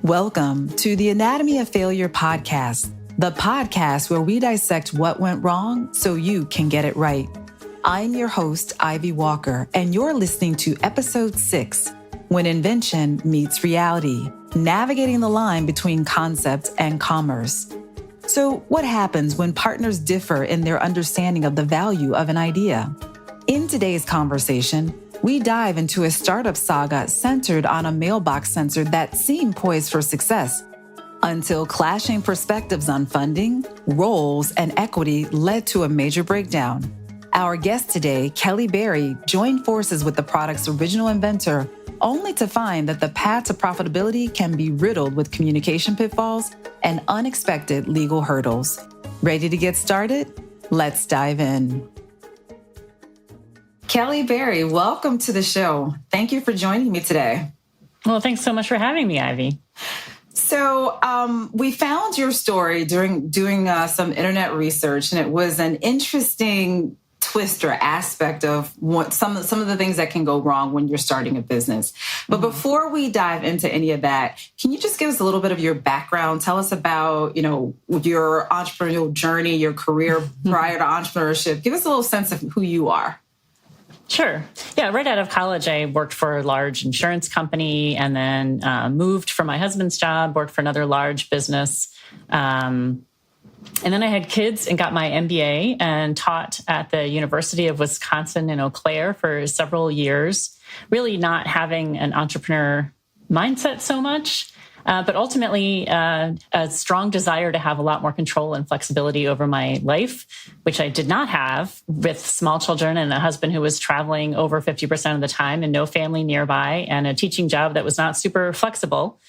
Welcome to the Anatomy of Failure podcast, the podcast where we dissect what went wrong so you can get it right. I'm your host, Ivy Walker, and you're listening to episode 6, When Invention Meets Reality, navigating the line between concept and commerce. So what happens when partners differ in their understanding of the value of an idea? In today's conversation, we dive into a startup saga centered on a mailbox sensor that seemed poised for success until clashing perspectives on funding, roles, and equity led to a major breakdown. Our guest today, Kelly Berry, joined forces with the product's original inventor, only to find that the path to profitability can be riddled with communication pitfalls and unexpected legal hurdles. Ready to get started? Let's dive in. Kelly Berry, welcome to the show. Thank you for joining me today. Well, thanks so much for having me, Ivy. So we found your story during doing some internet research, and it was an interesting twist or aspect of what some of the things that can go wrong when you're starting a business. But before we dive into any of that, can you just give us a little bit of your background? Tell us about, your entrepreneurial journey, your career prior to entrepreneurship. Give us a little sense of who you are. Sure. Yeah, right out of college, I worked for a large insurance company and then moved from my husband's job, worked for another large business. And then I had kids and got my MBA and taught at the University of Wisconsin in Eau Claire for several years, really not having an entrepreneur mindset so much. But ultimately, a strong desire to have a lot more control and flexibility over my life, which I did not have with small children and a husband who was traveling over 50% of the time and no family nearby and a teaching job that was not super flexible.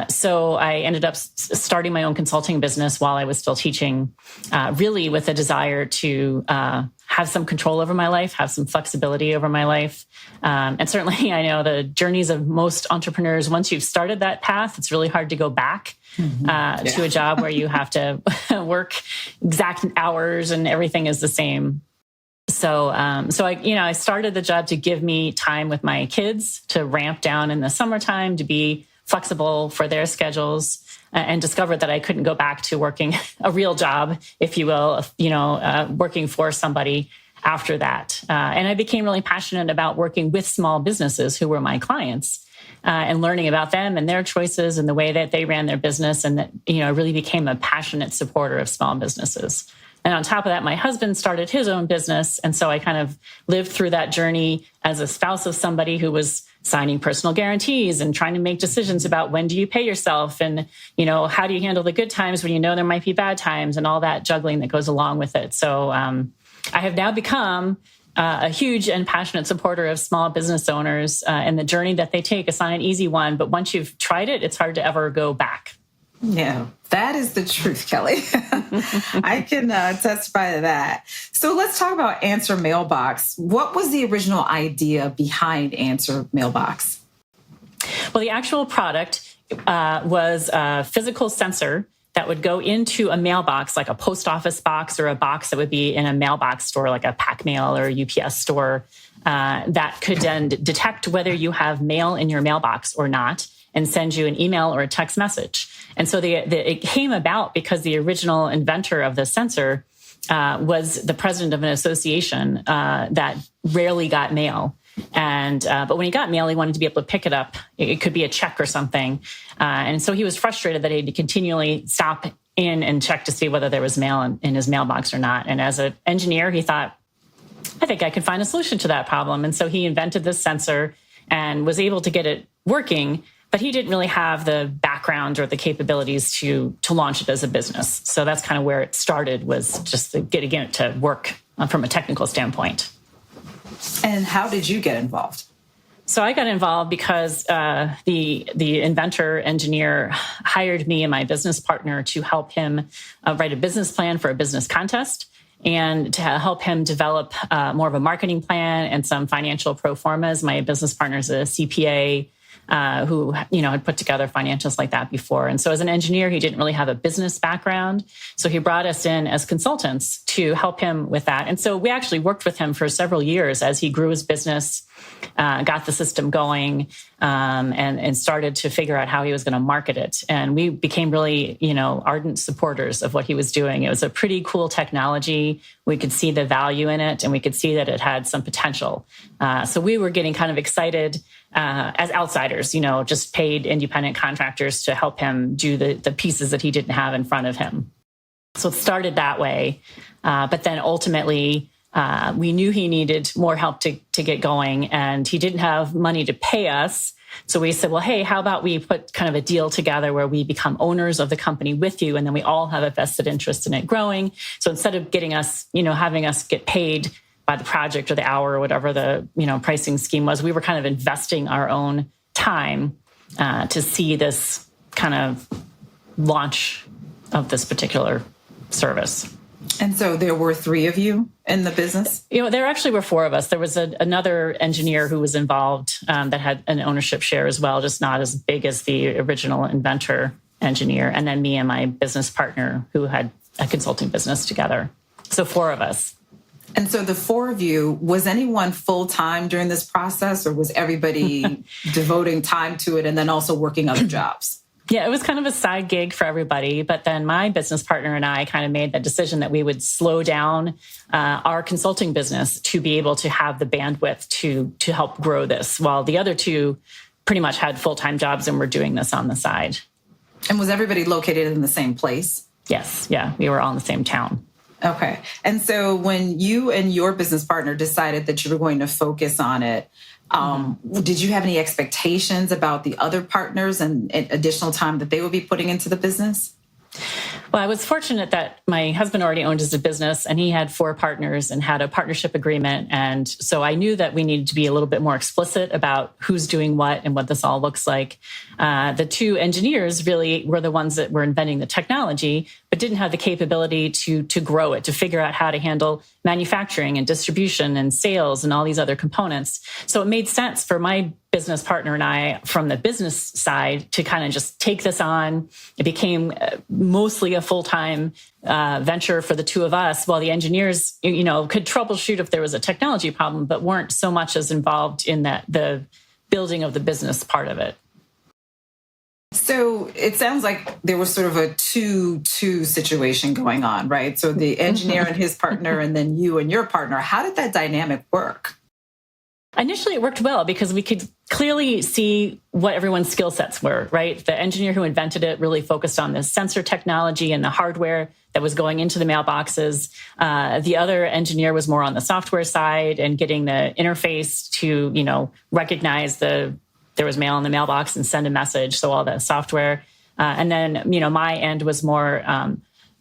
So I ended up starting my own consulting business while I was still teaching, really with a desire to have some control over my life, have some flexibility over my life. And certainly I know the journeys of most entrepreneurs, once you've started that path, it's really hard to go back to a job where you have to work exact hours and everything is the same. So I started the job to give me time with my kids, to ramp down in the summertime, to be flexible for their schedules, and discovered that I couldn't go back to working a real job, if you will, working for somebody after that. And I became really passionate about working with small businesses who were my clients and learning about them and their choices and the way that they ran their business. And that, really became a passionate supporter of small businesses. And on top of that, my husband started his own business. And so I kind of lived through that journey as a spouse of somebody who was signing personal guarantees and trying to make decisions about when do you pay yourself and, how do you handle the good times when there might be bad times and all that juggling that goes along with it. So I have now become a huge and passionate supporter of small business owners, and the journey that they take is not an easy one. But once you've tried it, it's hard to ever go back. Yeah, that is the truth, Kelly. I can testify to that. So let's talk about Answer Mailbox. What was the original idea behind Answer Mailbox? Well, the actual product was a physical sensor that would go into a mailbox, like a post office box or a box that would be in a mailbox store, like a pack mail or a UPS store, that could then detect whether you have mail in your mailbox or not and send you an email or a text message. And so it came about because the original inventor of the sensor was the president of an association that rarely got mail. But when he got mail, he wanted to be able to pick it up. It could be a check or something. And so he was frustrated that he had to continually stop in and check to see whether there was mail in his mailbox or not. And as an engineer, he thought, I think I could find a solution to that problem. And so he invented this sensor and was able to get it working. But he didn't really have the background or the capabilities to launch it as a business. So that's kind of where it started, was just getting it to work from a technical standpoint. And how did you get involved? So I got involved because the inventor engineer hired me and my business partner to help him write a business plan for a business contest and to help him develop more of a marketing plan and some financial pro formas. My business partner is a CPA. who, had put together financials like that before. And so as an engineer, he didn't really have a business background. So he brought us in as consultants to help him with that. And so we actually worked with him for several years as he grew his business, got the system going, and started to figure out how he was going to market it. And we became really, ardent supporters of what he was doing. It was a pretty cool technology. We could see the value in it, and we could see that it had some potential. So we were getting kind of excited as outsiders, just paid independent contractors to help him do the pieces that he didn't have in front of him. So it started that way. But then ultimately, we knew he needed more help to get going, and he didn't have money to pay us. So we said, well, hey, how about we put kind of a deal together where we become owners of the company with you, and then we all have a vested interest in it growing. So instead of getting us, having us get paid by the project or the hour or whatever the, pricing scheme was, we were kind of investing our own time to see this kind of launch of this particular service. And so there were 3 of you in the business? There actually were 4 of us. There was another engineer who was involved that had an ownership share as well, just not as big as the original inventor engineer. And then me and my business partner who had a consulting business together. So 4 of us. And so the 4 of you, was anyone full-time during this process, or was everybody devoting time to it and then also working other jobs? Yeah, it was kind of a side gig for everybody. But then my business partner and I kind of made that decision that we would slow down our consulting business to be able to have the bandwidth to help grow this, while the other 2 pretty much had full-time jobs and were doing this on the side. And was everybody located in the same place? Yes. Yeah, we were all in the same town. Okay. And so when you and your business partner decided that you were going to focus on it, did you have any expectations about the other partners and additional time that they would be putting into the business? Well, I was fortunate that my husband already owned his business, and he had 4 partners and had a partnership agreement. And so I knew that we needed to be a little bit more explicit about who's doing what and what this all looks like. The 2 engineers really were the ones that were inventing the technology, but didn't have the capability to grow it, to figure out how to handle manufacturing and distribution and sales and all these other components. So it made sense for my business partner and I, from the business side, to kind of just take this on. It became mostly a full-time venture for the 2 of us, while the engineers, could troubleshoot if there was a technology problem, but weren't so much as involved in the building of the business part of it. So it sounds like there was sort of a 2-2 situation going on, right? So the engineer and his partner, and then you and your partner. How did that dynamic work? Initially, it worked well because we could clearly see what everyone's skill sets were, right? The engineer who invented it really focused on the sensor technology and the hardware that was going into the mailboxes. The other engineer was more on the software side and getting the interface to, recognize there was mail in the mailbox and send a message. So all the software. And then, my end was more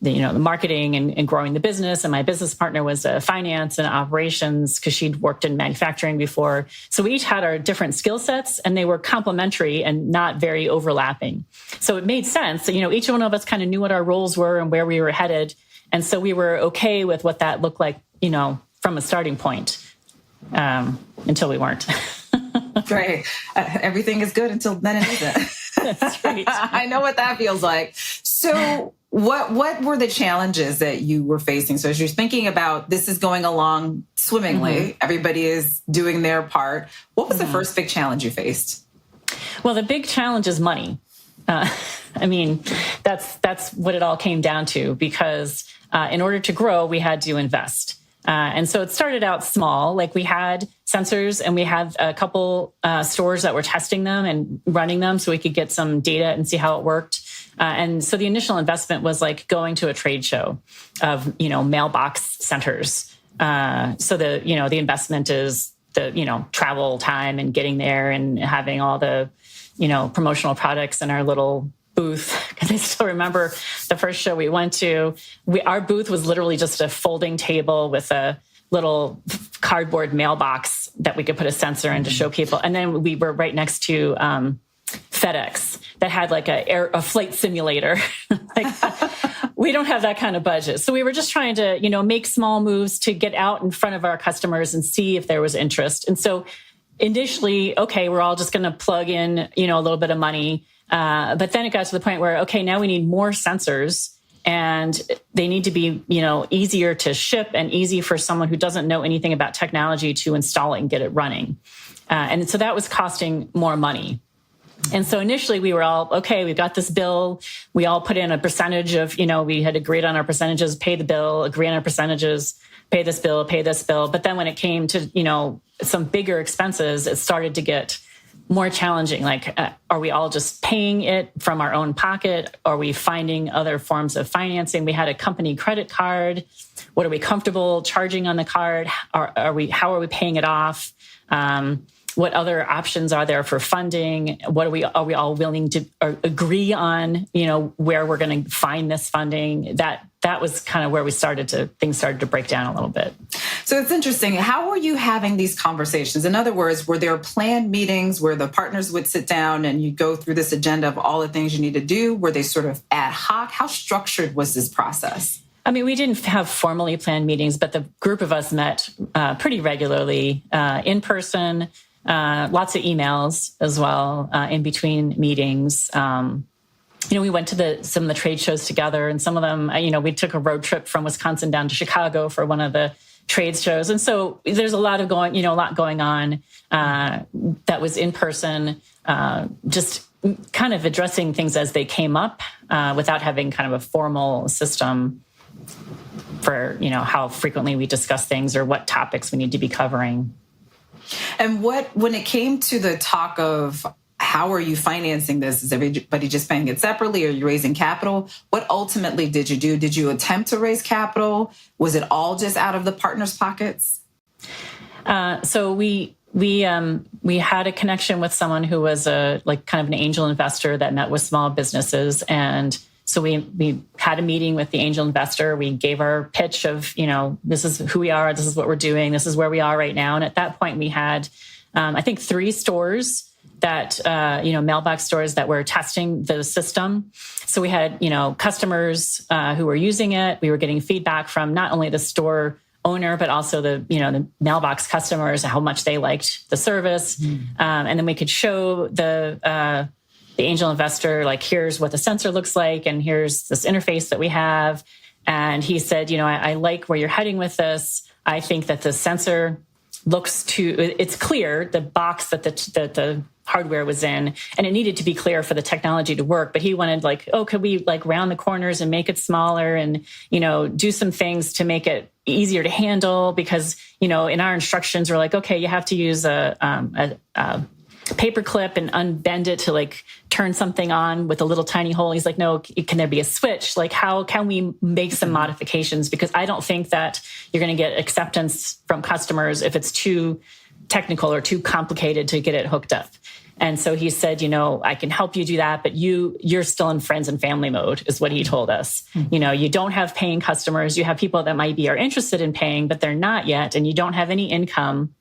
the marketing and growing the business. And my business partner was finance and operations because she'd worked in manufacturing before. So we each had our different skill sets, and they were complementary and not very overlapping. So it made sense. Each one of us kind of knew what our roles were and where we were headed. And so we were okay with what that looked like, from a starting point, until we weren't. Right. Everything is good until then it isn't. That's right. I know what that feels like. So what were the challenges that you were facing? So as you're thinking about this is going along swimmingly, everybody is doing their part. What was the first big challenge you faced? Well, the big challenge is money. That's what it all came down to, because in order to grow, we had to invest. And so it started out small. Like we had sensors and we had a couple stores that were testing them and running them so we could get some data and see how it worked. And so the initial investment was like going to a trade show of, mailbox centers. So the investment is the, travel time and getting there and having all the, promotional products in our little booth. Because I still remember the first show we went to, our booth was literally just a folding table with a little cardboard mailbox that we could put a sensor in to show people. And then we were right next to FedEx that had like a flight simulator. We don't have that kind of budget. So we were just trying to, make small moves to get out in front of our customers and see if there was interest. And so initially, okay, we're all just going to plug in, a little bit of money. But then it got to the point where, okay, now we need more sensors, and they need to be, easier to ship and easy for someone who doesn't know anything about technology to install it and get it running. And so that was costing more money. And so initially we were all, okay, we've got this bill. We all put in a percentage of, we had agreed on our percentages, pay the bill, agree on our percentages, pay this bill, pay this bill. But then when it came to, some bigger expenses, it started to get more challenging. Like, are we all just paying it from our own pocket? Are we finding other forms of financing? We had a company credit card. What are we comfortable charging on the card? How are we paying it off? What other options are there for funding? Are we all willing to agree on, where we're going to find this funding? That was kind of where things started to break down a little bit. So it's interesting. How were you having these conversations? In other words, were there planned meetings where the partners would sit down and you go through this agenda of all the things you need to do? Were they sort of ad hoc? How structured was this process? I mean, we didn't have formally planned meetings, but the group of us met pretty regularly in person. Lots of emails as well in between meetings. We went to some of the trade shows together, and some of them, we took a road trip from Wisconsin down to Chicago for one of the trade shows. And so there's a lot going on that was in person, just kind of addressing things as they came up without having kind of a formal system for, how frequently we discuss things or what topics we need to be covering. And when it came to the talk of how are you financing this? Is everybody just paying it separately? Are you raising capital? What ultimately did you do? Did you attempt to raise capital? Was it all just out of the partners' pockets? So we had a connection with someone who was kind of an angel investor that met with small businesses. And so we had a meeting with the angel investor. We gave our pitch of, this is who we are. This is what we're doing. This is where we are right now. And at that point we had, I think 3 stores that, mailbox stores that were testing the system. So we had, customers who were using it. We were getting feedback from not only the store owner, but also the mailbox customers, how much they liked the service. And then we could show the angel investor, like, here's what the sensor looks like, and here's this interface that we have. And he said, I like where you're heading with this. I think that the sensor it's clear, the box that the hardware was in, and it needed to be clear for the technology to work. But he wanted could we round the corners and make it smaller and, do some things to make it easier to handle? Because, in our instructions, we're like, okay, you have to use a paper clip and unbend it to turn something on with a little tiny hole. He's like, no, can there be a switch? How can we make some modifications? Because I don't think that you're going to get acceptance from customers if it's too technical or too complicated to get it hooked up. And so he said, I can help you do that, but you're still in friends and family mode, is what he told us. You don't have paying customers. You have people that are interested in paying, but they're not yet, and you don't have any income.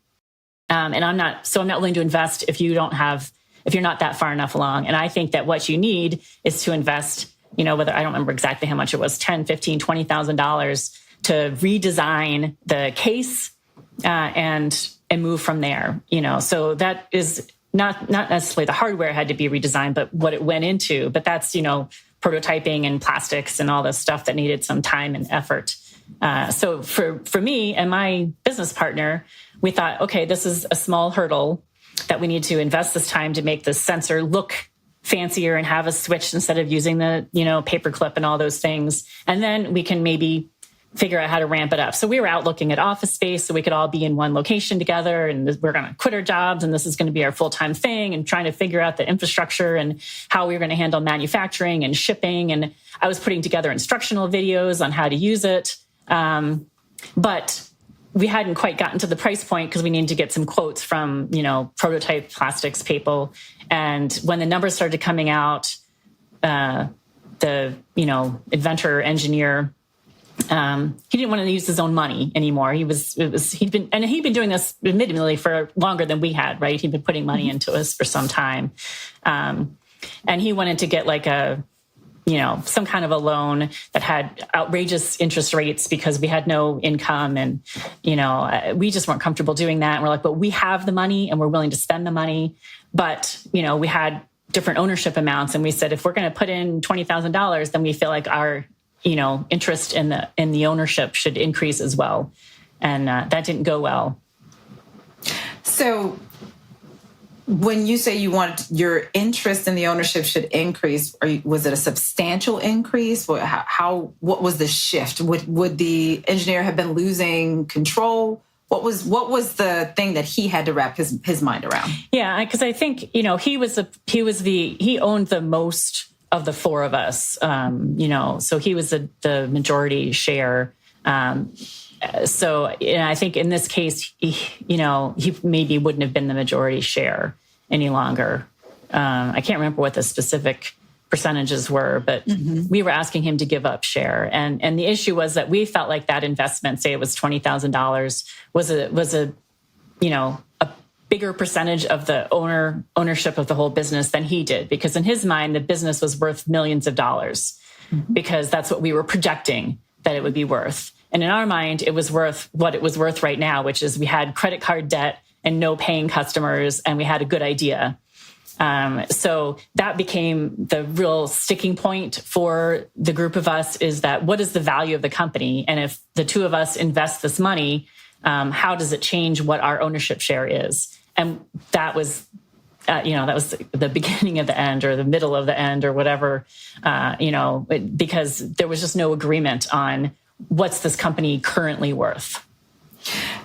And I'm not willing to invest if you're not that far enough along. And I think that what you need is to invest, whether, I don't remember exactly how much it was, $10,000, $15,000, $20,000 to redesign the case, and move from there, so that is not necessarily the hardware had to be redesigned, but what it went into, but that's, prototyping and plastics and all this stuff that needed some time and effort. So for me and my business partner, we thought, okay, this is a small hurdle that we need to invest this time to make the sensor look fancier and have a switch instead of using the, paper clip and all those things. And then we can maybe figure out how to ramp it up. So we were out looking at office space so we could all be in one location together, and we're going to quit our jobs, and this is going to be our full-time thing, and trying to figure out the infrastructure and how we were going to handle manufacturing and shipping. And I was putting together instructional videos on how to use it. But we hadn't quite gotten to the price point because we needed to get some quotes from, prototype plastics people. And when the numbers started coming out, the, inventor engineer, he didn't want to use his own money anymore. He'd been doing this admittedly for longer than we had, right? He'd been putting money into us for some time. And he wanted to get some kind of a loan that had outrageous interest rates because we had no income. And, we just weren't comfortable doing that. And we're like, but we have the money and we're willing to spend the money. But, we had different ownership amounts. And we said, if we're going to put in $20,000, then we feel like our, interest in the ownership should increase as well. And that didn't go well. So when you say you want your interest in the ownership should increase, was it a substantial increase? What was the shift? Would the engineer have been losing control? What was the thing that he had to wrap his mind around? Yeah, because I think he owned the most of the four of us. So he was the majority share. So I think in this case, he maybe wouldn't have been the majority share any longer. I can't remember what the specific percentages were, but we were asking him to give up share. And the issue was that we felt like that investment, say it was $20,000, was a bigger percentage of the ownership of the whole business than he did, because in his mind, the business was worth millions of dollars because that's what we were projecting that it would be worth. And in our mind, it was worth what it was worth right now, which is we had credit card debt and no paying customers, and we had a good idea. So that became the real sticking point for the group of us, is that what is the value of the company? And if the two of us invest this money, how does it change what our ownership share is? And that was, that was the beginning of the end, or the middle of the end, or whatever, because there was just no agreement on what's this company currently worth.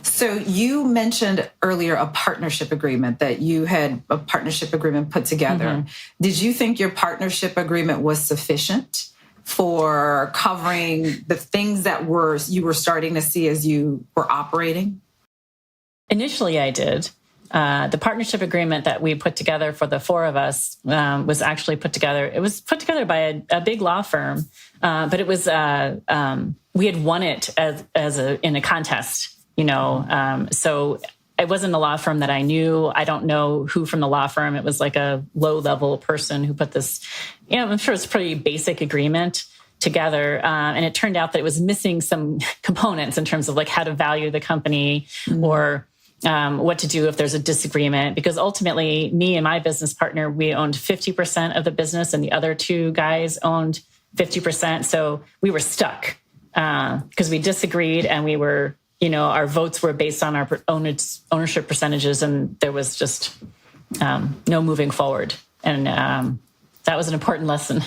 So you mentioned earlier a partnership agreement, that you had a partnership agreement put together. Did you think your partnership agreement was sufficient for covering the things that you were starting to see as you were operating? Initially, I did. The partnership agreement that we put together for the four of us was actually put together. It was put together by a big law firm, but it was we had won it in a contest. So it wasn't a law firm that I knew. I don't know who from the law firm. It was like a low-level person who put this, I'm sure it's a pretty basic agreement together. And it turned out that it was missing some components in terms of like how to value the company or what to do if there's a disagreement. Because ultimately, me and my business partner, we owned 50% of the business and the other two guys owned 50%. So we were stuck because we disagreed, and we were, our votes were based on our ownership percentages, and there was just no moving forward. And that was an important lesson.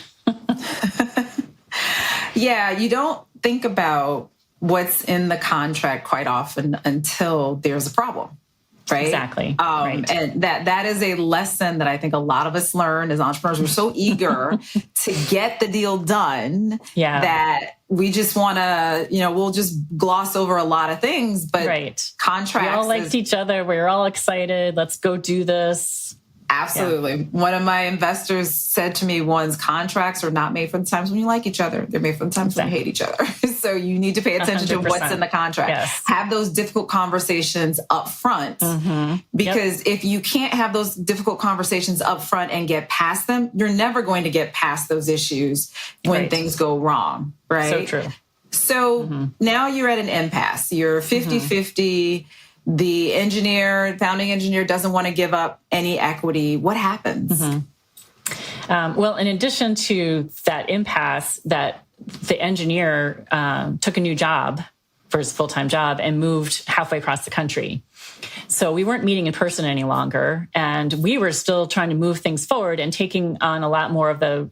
Yeah, you don't think about what's in the contract quite often until there's a problem, right? Exactly. Right. And that is a lesson that I think a lot of us learn as entrepreneurs. We're so eager to get the deal done that we just want to, we'll just gloss over a lot of things, but contracts. We all liked each other. We're all excited. Let's go do this. Absolutely. Yeah. One of my investors said to me once, contracts are not made for the times when you like each other. They're made for the times when you hate each other. So you need to pay attention 100%. To what's in the contract. Yes. Have those difficult conversations up front. Because if you can't have those difficult conversations up front and get past them, you're never going to get past those issues when things go wrong. Right? So true. So now you're at an impasse. You're 50-50. The founding engineer doesn't want to give up any equity. What happens? Well, in addition to that impasse, that the engineer took a new job for his full-time job and moved halfway across the country. So we weren't meeting in person any longer, and we were still trying to move things forward and taking on a lot more of the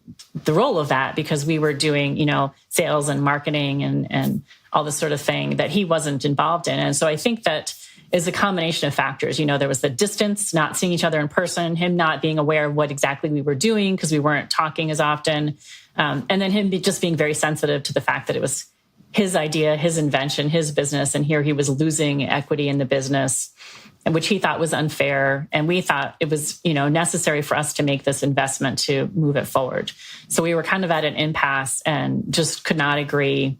role of that, because we were doing, sales and marketing and all this sort of thing that he wasn't involved in. And so I think that is a combination of factors. There was the distance, not seeing each other in person, him not being aware of what exactly we were doing because we weren't talking as often. And then him just being very sensitive to the fact that it was his idea, his invention, his business. And here he was losing equity in the business, which he thought was unfair. And we thought it was, necessary for us to make this investment to move it forward. So we were kind of at an impasse and just could not agree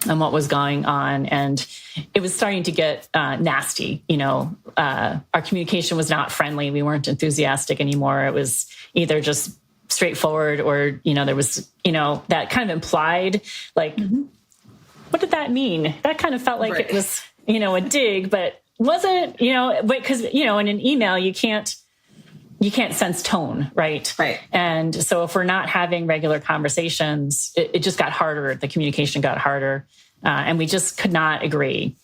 on what was going on. And it was starting to get nasty. Our communication was not friendly. We weren't enthusiastic anymore. It was either just, straightforward, or, there was, that kind of implied, like, what did that mean? That kind of felt like it was, a dig, but wasn't, because, in an email, you can't sense tone, right? Right. And so if we're not having regular conversations, it just got harder. The communication got harder, and we just could not agree.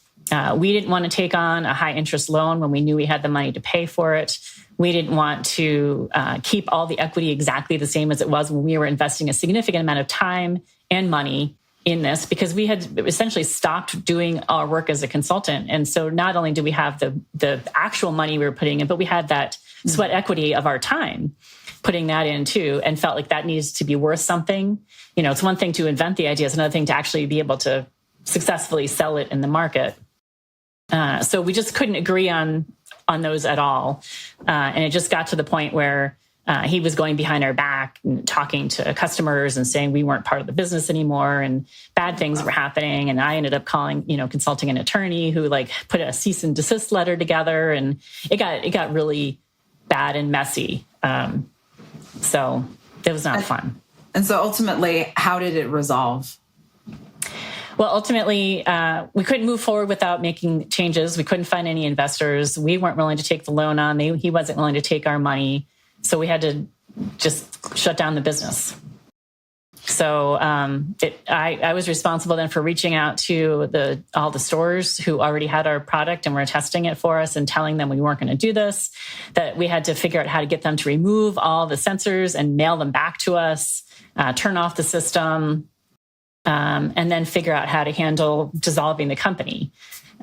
We didn't want to take on a high interest loan when we knew we had the money to pay for it. We didn't want to keep all the equity exactly the same as it was when we were investing a significant amount of time and money in this, because we had essentially stopped doing our work as a consultant. And so not only do we have the actual money we were putting in, but we had that sweat equity of our time putting that in too, and felt like that needs to be worth something. It's one thing to invent the idea, it's another thing to actually be able to successfully sell it in the market. So we just couldn't agree on those at all. And it just got to the point where he was going behind our back and talking to customers and saying we weren't part of the business anymore, and bad things were happening. And I ended up consulting an attorney who put a cease and desist letter together, and it got really bad and messy. So it was not fun. And so ultimately, how did it resolve? Well, ultimately, we couldn't move forward without making changes. We couldn't find any investors. We weren't willing to take the loan on. He wasn't willing to take our money. So we had to just shut down the business. So I was responsible then for reaching out to all the stores who already had our product and were testing it for us, and telling them we weren't going to do this, that we had to figure out how to get them to remove all the sensors and mail them back to us, turn off the system, and then figure out how to handle dissolving the company.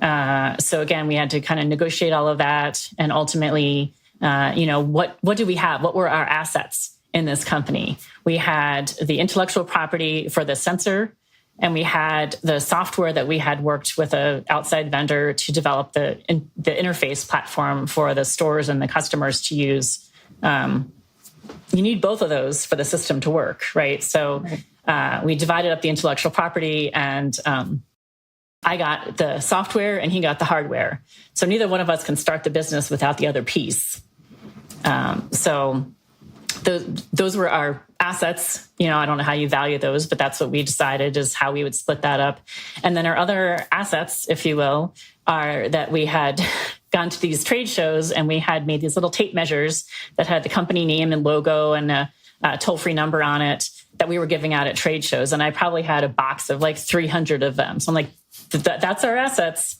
So again, we had to kind of negotiate all of that. And ultimately, what do we have? What were our assets in this company? We had the intellectual property for the sensor, and we had the software that we had worked with an outside vendor to develop the interface platform for the stores and the customers to use. You need both of those for the system to work, right? So we divided up the intellectual property, and I got the software and he got the hardware. So neither one of us can start the business without the other piece. So those were our assets. I don't know how you value those, but that's what we decided is how we would split that up. And then our other assets, if you will, are that we had gone to these trade shows and we had made these little tape measures that had the company name and logo and a toll-free number on it that we were giving out at trade shows. And I probably had a box of 300 of them. So I'm like, that's our assets.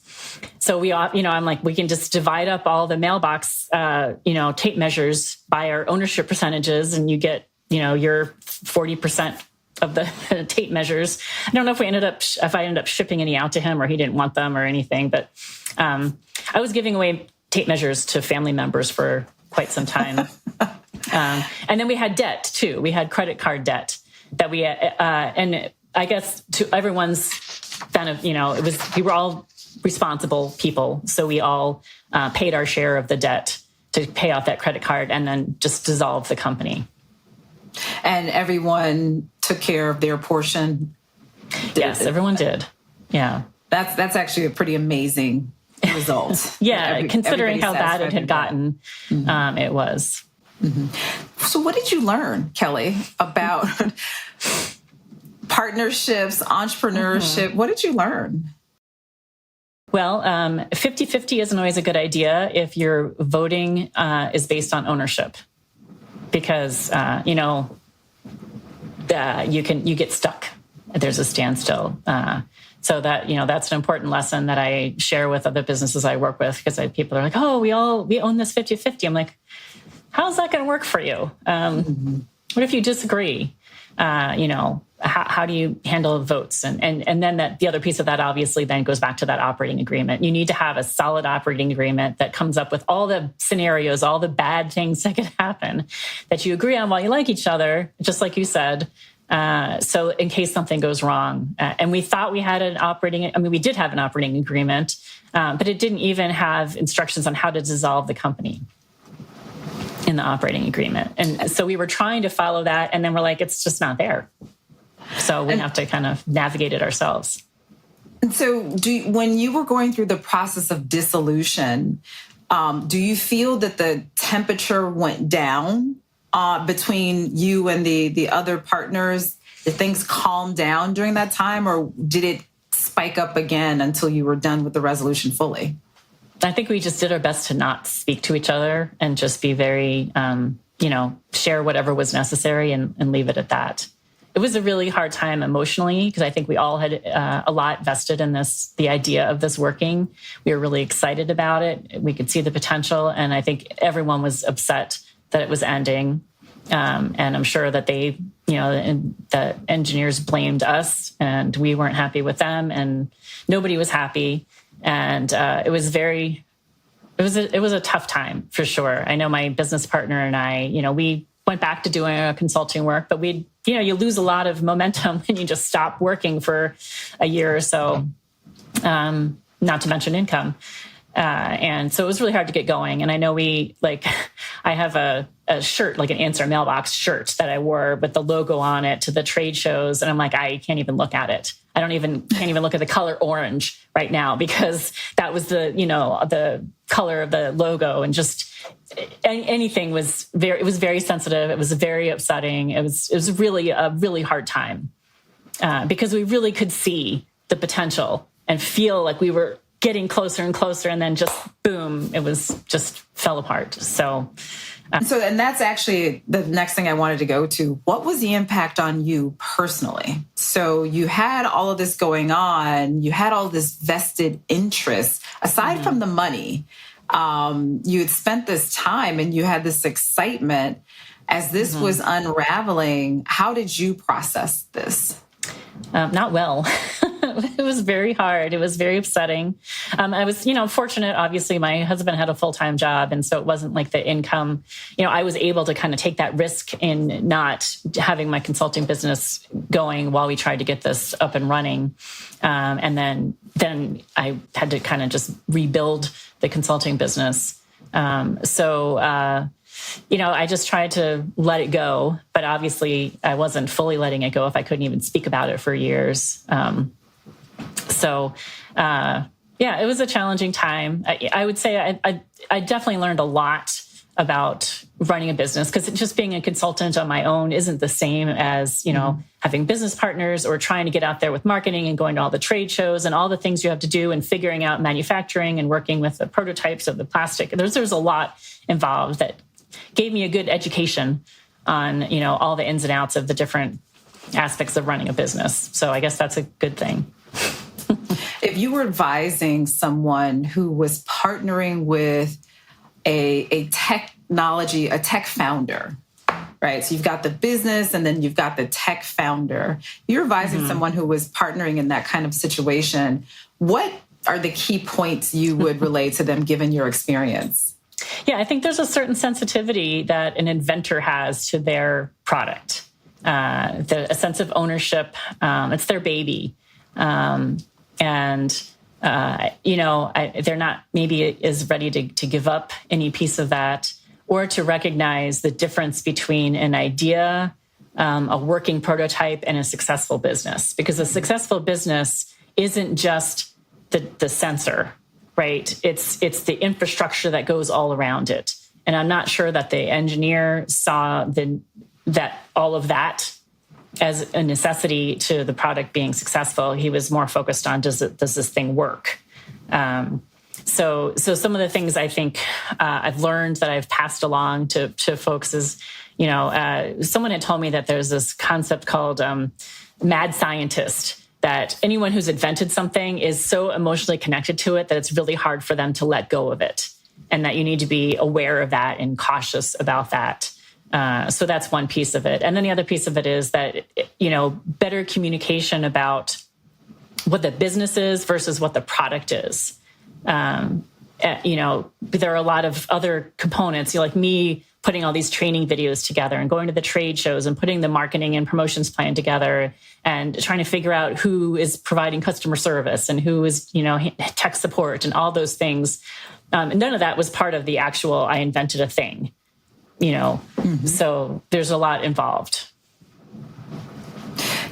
So I'm like, we can just divide up all the mailbox, tape measures by our ownership percentages, and you get, your 40% of the tape measures. I don't know if I ended up shipping any out to him, or he didn't want them or anything, but I was giving away tape measures to family members for quite some time. And then we had debt too. We had credit card debt that we, and I guess to everyone's kind of, we were all responsible people. So we all paid our share of the debt to pay off that credit card and then just dissolve the company. And everyone took care of their portion? Yes, everyone did. Yeah. That's actually a pretty amazing result. Yeah, considering how bad it had gotten, it was. Mm-hmm. So what did you learn, Kelly, about partnerships, entrepreneurship? Mm-hmm. What did you learn? Well, 50-50 isn't always a good idea if your voting is based on ownership, because, you get stuck. There's a standstill. So that, that's an important lesson that I share with other businesses I work with, because people are like, oh, we own this 50-50. I'm like, how's that going to work for you? What if you disagree? How do you handle votes? And then the other piece of that obviously then goes back to that operating agreement. You need to have a solid operating agreement that comes up with all the scenarios, all the bad things that could happen that you agree on while you like each other, just like you said. So in case something goes wrong. And we thought we had we did have an operating agreement, but it didn't even have instructions on how to dissolve the company in the operating agreement. And so we were trying to follow that, and then we're like, it's just not there. So we have to kind of navigate it ourselves. And so when you were going through the process of dissolution, do you feel that the temperature went down between you and the other partners? Did things calm down during that time, or did it spike up again until you were done with the resolution fully? I think we just did our best to not speak to each other and just be very, share whatever was necessary and leave it at that. It was a really hard time emotionally because I think we all had a lot vested in the idea of this working. We were really excited about it. We could see the potential. And I think everyone was upset that it was ending. And I'm sure that the engineers blamed us and we weren't happy with them and nobody was happy. And it was a tough time for sure. I know my business partner and I, we went back to doing our consulting work, but you lose a lot of momentum when you just stop working for a year or so, not to mention income. And so it was really hard to get going. And I know I have a shirt, like an Answer Mailbox shirt that I wore with the logo on it to the trade shows. And I'm like, I can't even look at it. Can't even look at the color orange right now because that was the color of the logo, and just anything was very sensitive. It was very upsetting. It was really a really hard time because we really could see the potential and feel like we were getting closer and closer, and then just boom, it was just fell apart. And that's actually the next thing I wanted to go to. What was the impact on you personally? So you had all of this going on, you had all this vested interest. Aside from the money, you had spent this time and you had this excitement. As this was unraveling, how did you process this? Not well. It was very hard. It was very upsetting. I was, fortunate. Obviously, my husband had a full-time job, and so it wasn't like the income. I was able to kind of take that risk in not having my consulting business going while we tried to get this up and running. And then I had to kind of just rebuild the consulting business. I just tried to let it go, but obviously I wasn't fully letting it go if I couldn't even speak about it for years. It was a challenging time. I would say I definitely learned a lot about running a business, because just being a consultant on my own isn't the same as, having business partners or trying to get out there with marketing and going to all the trade shows and all the things you have to do and figuring out manufacturing and working with the prototypes of the plastic. There's a lot involved that gave me a good education on, all the ins and outs of the different aspects of running a business. So I guess that's a good thing. If you were advising someone who was partnering with a tech founder, right? So you've got the business and then you've got the tech founder. You're advising someone who was partnering in that kind of situation. What are the key points you would relay to them given your experience? Yeah, I think there's a certain sensitivity that an inventor has to their product, a sense of ownership. It's their baby. They're not maybe as ready to give up any piece of that, or to recognize the difference between an idea, a working prototype, and a successful business. Because a successful business isn't just the sensor, right? It's the infrastructure that goes all around it. And I'm not sure that the engineer saw that all of that as a necessity to the product being successful. He was more focused on, does this thing work? So some of the things I think I've learned that I've passed along to folks is, someone had told me that there's this concept called mad scientist, that anyone who's invented something is so emotionally connected to it that it's really hard for them to let go of it, and that you need to be aware of that and cautious about that. So that's one piece of it. And then the other piece of it is that, better communication about what the business is versus what the product is. There are a lot of other components, like me putting all these training videos together and going to the trade shows and putting the marketing and promotions plan together and trying to figure out who is providing customer service and who is, tech support and all those things. And none of that was part of the actual, I invented a thing. So there's a lot involved.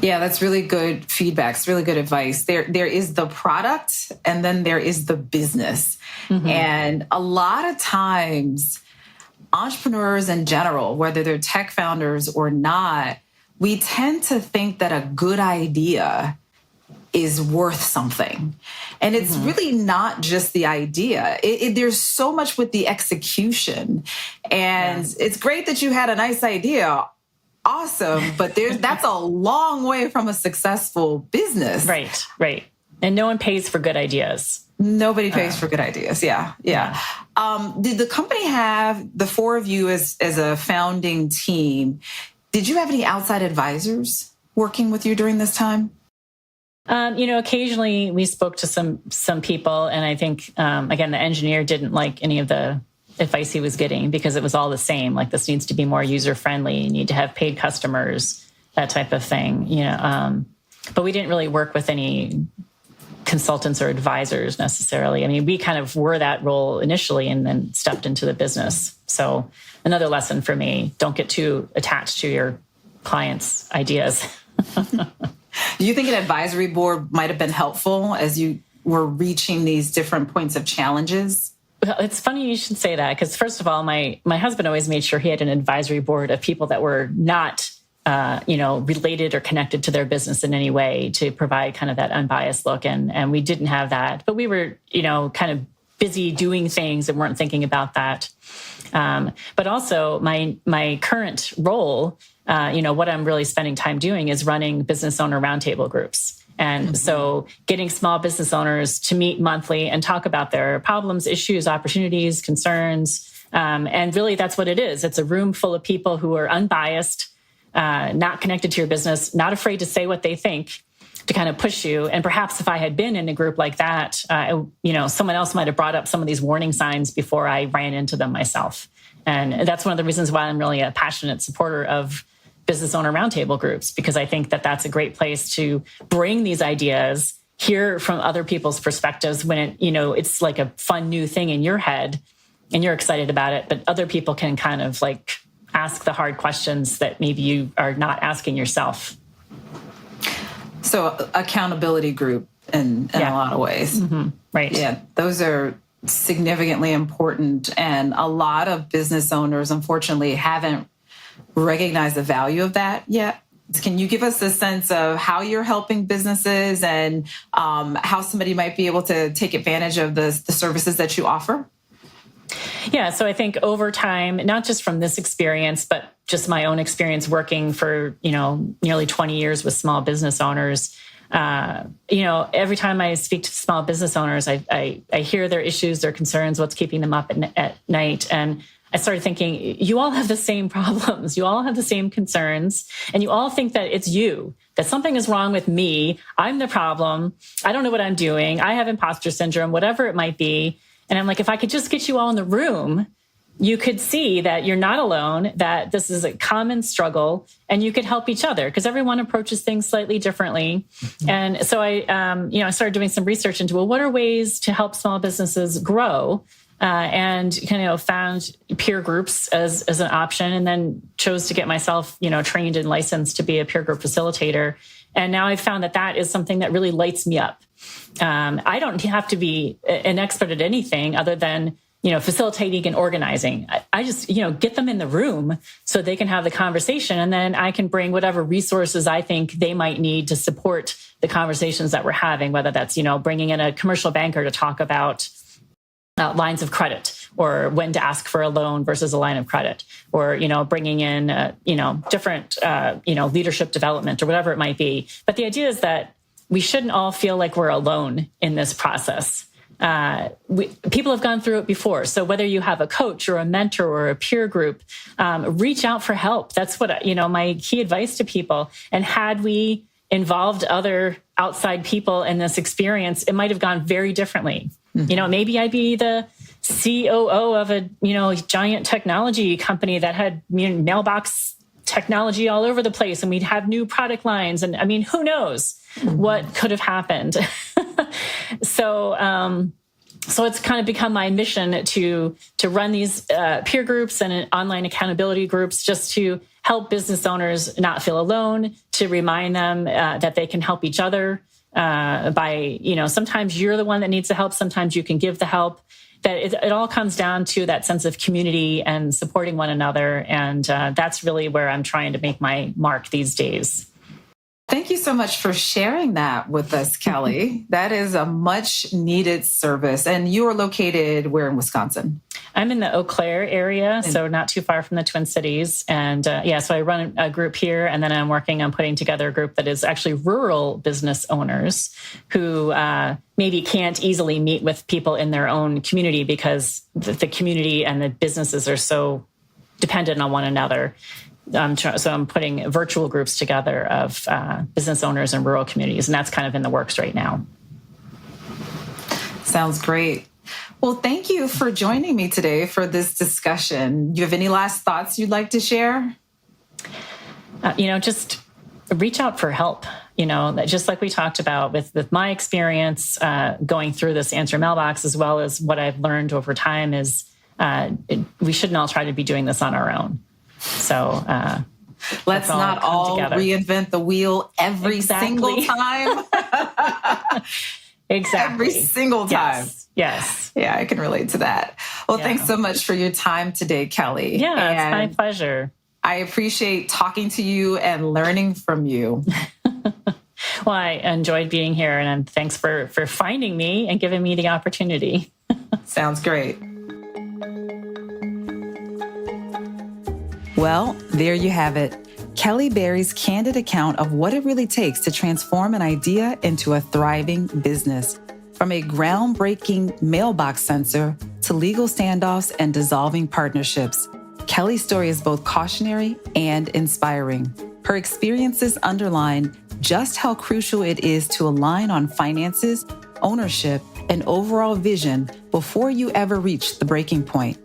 Yeah, that's really good feedback. It's really good advice. There is the product, and then there is the business. And a lot of times entrepreneurs in general, whether they're tech founders or not, we tend to think that a good idea is worth something. And it's really not just the idea. There's so much with the execution. And it's great that you had a nice idea. Awesome. But that's a long way from a successful business. Right. And no one pays for good ideas. Nobody pays for good ideas. Yeah. Did the company have the four of you as a founding team? Did you have any outside advisors working with you during this time? Occasionally we spoke to some people, and I think, again, the engineer didn't like any of the advice he was getting because it was all the same. Like, this needs to be more user friendly. You need to have paid customers, that type of thing. But we didn't really work with any consultants or advisors necessarily. I mean, we kind of were that role initially and then stepped into the business. So another lesson for me: don't get too attached to your clients' ideas. Do you think an advisory board might have been helpful as you were reaching these different points of challenges? Well, it's funny you should say that, because first of all, my husband always made sure he had an advisory board of people that were not, related or connected to their business in any way, to provide kind of that unbiased look. And we didn't have that, but we were, kind of busy doing things and weren't thinking about that. But also my current role, what I'm really spending time doing is running business owner roundtable groups. And so getting small business owners to meet monthly and talk about their problems, issues, opportunities, concerns. And really that's what it is. It's a room full of people who are unbiased, not connected to your business, not afraid to say what they think, to kind of push you. And perhaps if I had been in a group like that, someone else might have brought up some of these warning signs before I ran into them myself. And that's one of the reasons why I'm really a passionate supporter of business owner roundtable groups, because I think that that's a great place to bring these ideas, hear from other people's perspectives when it's like a fun new thing in your head and you're excited about it, but other people can kind of like ask the hard questions that maybe you are not asking yourself. So accountability group in a lot of ways. Mm-hmm. Right. Yeah, those are significantly important. And a lot of business owners, unfortunately, haven't recognized the value of that yet. Can you give us a sense of how you're helping businesses and how somebody might be able to take advantage of the services that you offer? Yeah, so I think over time, not just from this experience, but just my own experience working for, nearly 20 years with small business owners, every time I speak to small business owners, I hear their issues, their concerns, what's keeping them up at night. And I started thinking, you all have the same problems. You all have the same concerns. And you all think that it's you, that something is wrong with me. I'm the problem. I don't know what I'm doing. I have imposter syndrome, whatever it might be. And I'm like, if I could just get you all in the room, you could see that you're not alone, that this is a common struggle, and you could help each other because everyone approaches things slightly differently. Mm-hmm. And so I started doing some research into, what are ways to help small businesses grow? And found peer groups as an option, and then chose to get myself, trained and licensed to be a peer group facilitator. And now I've found that is something that really lights me up. I don't have to be an expert at anything other than, facilitating and organizing. I just, get them in the room so they can have the conversation, and then I can bring whatever resources I think they might need to support the conversations that we're having, whether that's, bringing in a commercial banker to talk about lines of credit, or when to ask for a loan versus a line of credit, or, bringing in, different, leadership development or whatever it might be. But the idea is that we shouldn't all feel like we're alone in this process. People have gone through it before. So whether you have a coach or a mentor or a peer group, reach out for help. That's what, my key advice to people. And had we involved other outside people in this experience, it might have gone very differently. Mm-hmm. Maybe I'd be the COO of a, giant technology company that had mailbox technology all over the place, and we'd have new product lines. And who knows what could have happened. So it's kind of become my mission to run these peer groups and online accountability groups, just to help business owners not feel alone, to remind them that they can help each other by, sometimes you're the one that needs the help. Sometimes you can give the help. that it all comes down to that sense of community and supporting one another. And that's really where I'm trying to make my mark these days. Thank you so much for sharing that with us, Kelly. That is a much needed service. And you are located where in Wisconsin? I'm in the Eau Claire area, so not too far from the Twin Cities. And so I run a group here, and then I'm working on putting together a group that is actually rural business owners who maybe can't easily meet with people in their own community because the community and the businesses are so dependent on one another. So I'm putting virtual groups together of business owners in rural communities, and that's kind of in the works right now. Sounds great. Well, thank you for joining me today for this discussion. Do you have any last thoughts you'd like to share? Just reach out for help. Just like we talked about with my experience going through this Answer Mailbox, as well as what I've learned over time is we shouldn't all try to be doing this on our own. So let's not all reinvent the wheel every single time. Exactly. Every single time. Yes. Yeah, I can relate to that. Well, thanks so much for your time today, Kelly. Yeah, it's my pleasure. I appreciate talking to you and learning from you. Well, I enjoyed being here, and thanks for finding me and giving me the opportunity. Sounds great. Well, there you have it. Kelly Berry's candid account of what it really takes to transform an idea into a thriving business. From a groundbreaking mailbox sensor to legal standoffs and dissolving partnerships, Kelly's story is both cautionary and inspiring. Her experiences underline just how crucial it is to align on finances, ownership, and overall vision before you ever reach the breaking point.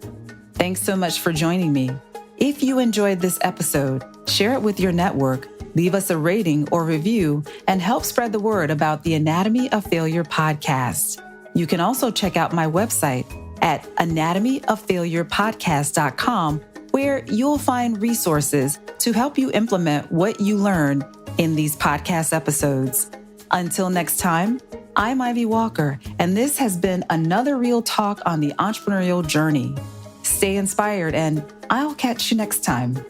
Thanks so much for joining me. If you enjoyed this episode, share it with your network, leave us a rating or review, and help spread the word about the Anatomy of Failure podcast. You can also check out my website at anatomyoffailurepodcast.com, where you'll find resources to help you implement what you learn in these podcast episodes. Until next time, I'm Ivy Walker, and this has been another Real Talk on the entrepreneurial journey. Stay inspired, and I'll catch you next time.